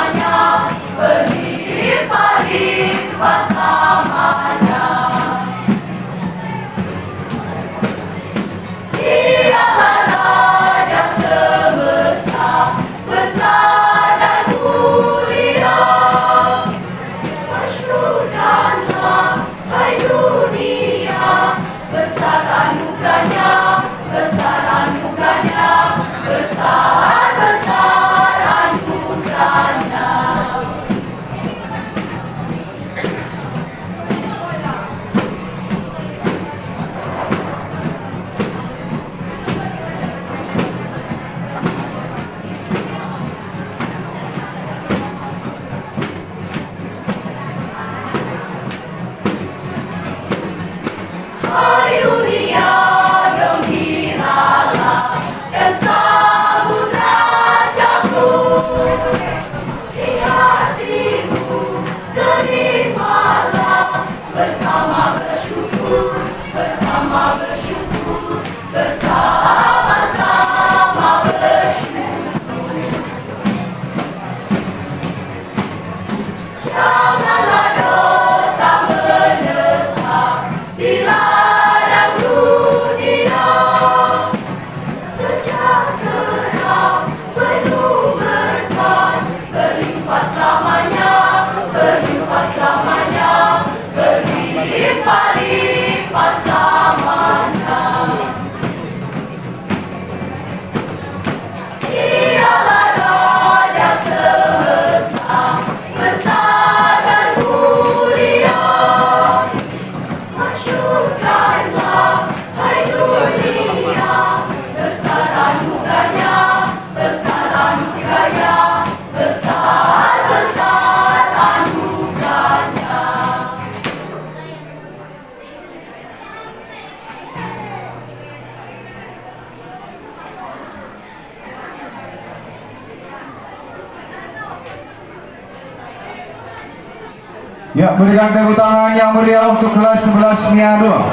selamanya, berlimpah-limpah selamanya. Dialah Raja semesta, besar dan mulia. Masyhurkanlah hai dunia, besar anugerahnya, besar anugerahnya, besar anugerahnya. Hai dunia, gembiralah dan sambut Rajamu. Di hatimu terimalah, bersama bersyukur, bersama bersyukur, bersama-sama bersyukur. Janganlah dosa menetap di ladang dunia, sejahtera penuh berkat, berlimpah selamanya, berlimpah selamanya, berlimpah-limpah selamanya. Dialah Raja semesta, besar dan mulia. Masyhurkanlah hai dunia, besar anugerahnya, besar anugerahnya, besar anugerahnya. Ya, berikan tepuk tangan yang meriah untuk kelas 11 Miado.